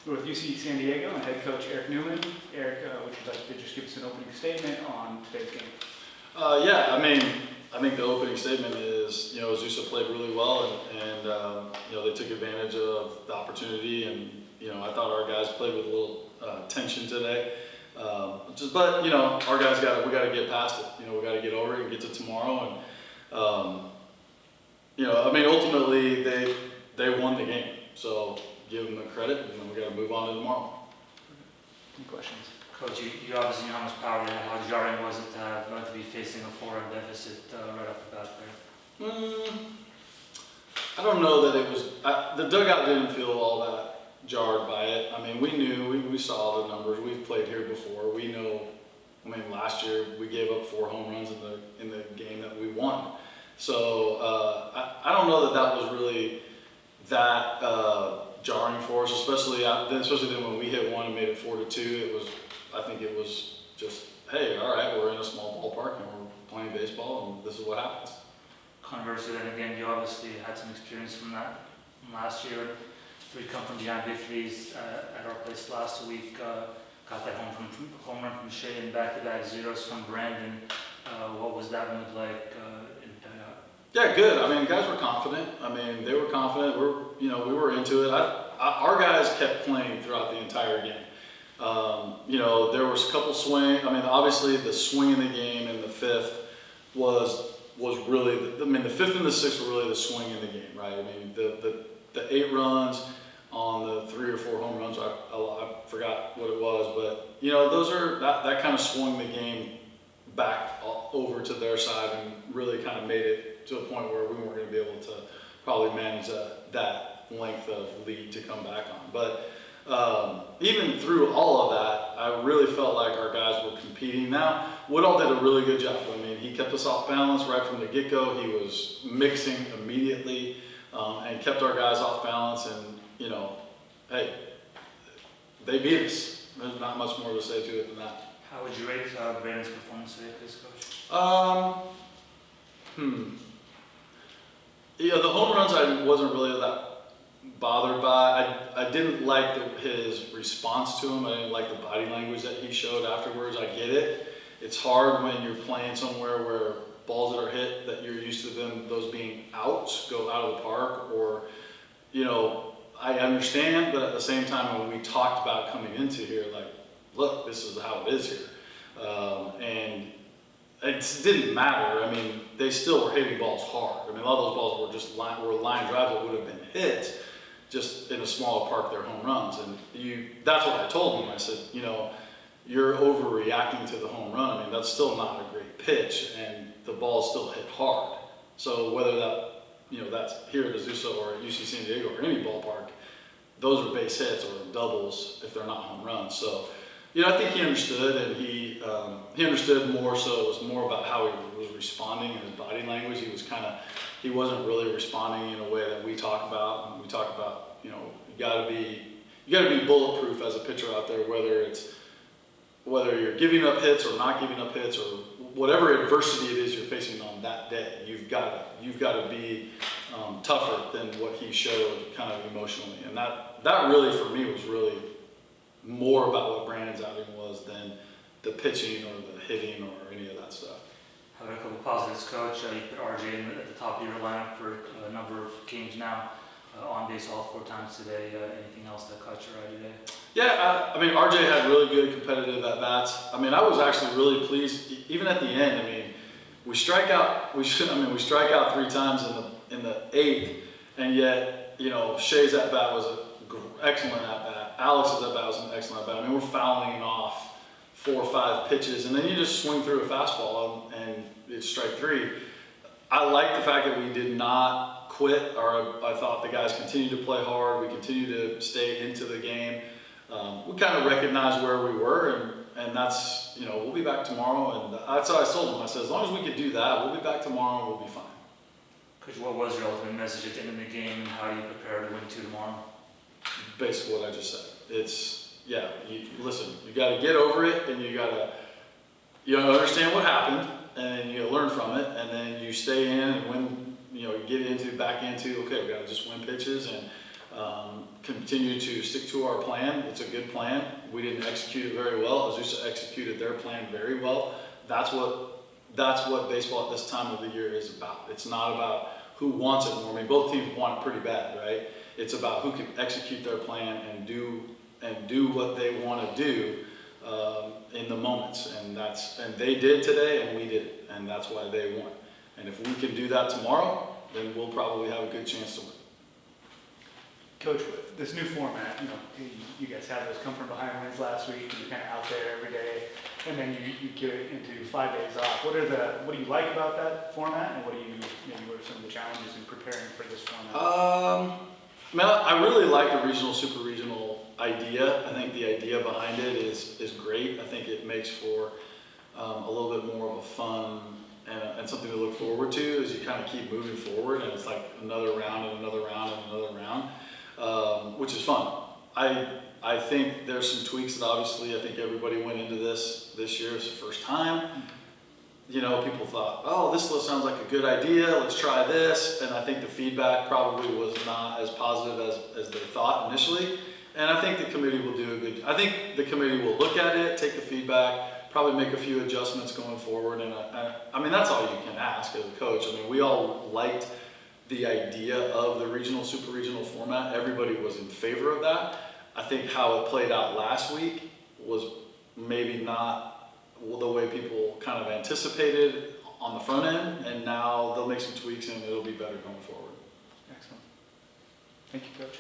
We're with UC San Diego and head coach Eric Newman. Eric, would you like to just give us an opening statement on today's game? Yeah, I think the opening statement is, Azusa played really well and they took advantage of the opportunity, and, I thought our guys played with a little tension today. But our guys we got to get past it. We got to get over it and get to tomorrow. And, ultimately they won the game. So give them the credit, and then we got to move on to tomorrow. Any questions? Coach, you obviously know how much power you had. How jarring was it to be facing a 4-run deficit right off the bat there? I don't know that it was. The dugout didn't feel all that jarred by it. We knew, we saw the numbers. We've played here before. We know. Last year we gave up 4 home runs in the game that we won. So I don't know that was really that jarring for us, especially then when we hit one and made it 4-2. I think it was just, hey, all right, we're in a small ballpark and we're playing baseball, and this is what happens. Conversely, then again, you obviously had some experience from that from last year. 3 come from behind victories at our place last week. Got that home run from Shea and back-to-back zeros from Brandon. What was that mood like in the dugout? Yeah, good. Guys were confident. They were confident. We were into it. Our guys kept playing throughout the entire game. There was a couple swings. Obviously the swing in the game in the 5th was really, the 5th and the 6th were really the swing in the game, right? The 8 runs on the 3 or 4 home runs, I forgot what it was, but those are, that kind of swung the game back over to their side and really kind of made it to a point where we weren't going to be able to probably manage that length of lead to come back on. But even through all of that, I really felt like our guys were competing. Now, Woodall did a really good job. He kept us off balance right from the get-go. He was mixing immediately and kept our guys off balance. And, hey, they beat us. There's not much more to say to it than that. How would you rate Brandon's performance today, please, Coach? Yeah, the home runs I wasn't really that bothered by. I didn't like his response to him. I didn't like the body language that he showed afterwards. I get it. It's hard when you're playing somewhere where balls that are hit that you're used to those being outs, go out of the park, or, I understand, but at the same time, when we talked about coming into here, like, look, this is how it is here. And it didn't matter. They still were hitting balls hard. A lot of those balls were just line drives that would have been hit just in a smaller park, they're home runs. And that's what I told him. I said, you're overreacting to the home run. That's still not a great pitch, and the ball still hit hard. So whether that's here at Azusa or at UC San Diego or any ballpark, those are base hits or doubles if they're not home runs. So, I think he understood, and he understood more so. It was more about how he was responding and his body language. He wasn't really responding in a way that we talk about. And we talk about, you got to be bulletproof as a pitcher out there, whether you're giving up hits or not giving up hits or whatever adversity it is you're facing on that day. You've got to be tougher than what he showed kind of emotionally. And that really, for me, was really more about what Brandon's outing was than the pitching or the hitting or any of that stuff. How about a couple positives, Coach? You put RJ at the top of your lineup for a number of games now, on base all 4 times today. Anything else that caught your eye today? Yeah, RJ had really good competitive at-bats. I was actually really pleased, even at the end. We strike out 3 times in the 8th, and yet, Shea's at-bat was an excellent at-bat. Alex's at-bat was an excellent at-bat. We're fouling off 4 or 5 pitches, and then you just swing through a fastball and it's strike 3. I like the fact that we did not quit, or I thought the guys continued to play hard. We continued to stay into the game. We kind of recognized where we were, and that's, we'll be back tomorrow. And that's how I told them. I said, as long as we could do that, we'll be back tomorrow and we'll be fine. Coach, what was your ultimate message at the end of the game, and how do you prepare to win 2 tomorrow? Basically what I just said. It's, listen, you got to get over it, and you got to understand what happened, and you learn from it, and then you stay in, and when you get back into, okay, we got to just win pitches, and Continue to stick to our plan. It's a good plan. We didn't execute it very well. Azusa executed their plan very well. That's what baseball at this time of the year is about. It's not about who wants it more. I mean, both teams want it pretty bad, right? It's about who can execute their plan and do what they want to do in the moments. And they did today, and we did it, and that's why they won. And if we can do that tomorrow, then we'll probably have a good chance to win. Coach, with this new format, you guys had those come from behind wins last week, and you're kind of out there every day, and then you get it into 5 days off. What do you like about that format, and what are some of the challenges in preparing for this format? I really like the regional, super regional idea. I think the idea behind it is great. I think it makes for a little bit more of a fun and something to look forward to as you kind of keep moving forward, and it's like another round and another round and another round. Which is fun. I think there's some tweaks that obviously I think everybody went into this year. It's the first time. People thought, oh, this sounds like a good idea. Let's try this. And I think the feedback probably was not as positive as they thought initially. And I think the committee will I think the committee will look at it, take the feedback, probably make a few adjustments going forward. And I mean, that's all you can ask as a coach. I mean, we all liked the idea of the regional, super regional format. Everybody was in favor of that. I think how it played out last week was maybe not the way people kind of anticipated on the front end, and now they'll make some tweaks and it'll be better going forward. Excellent. Thank you, Coach.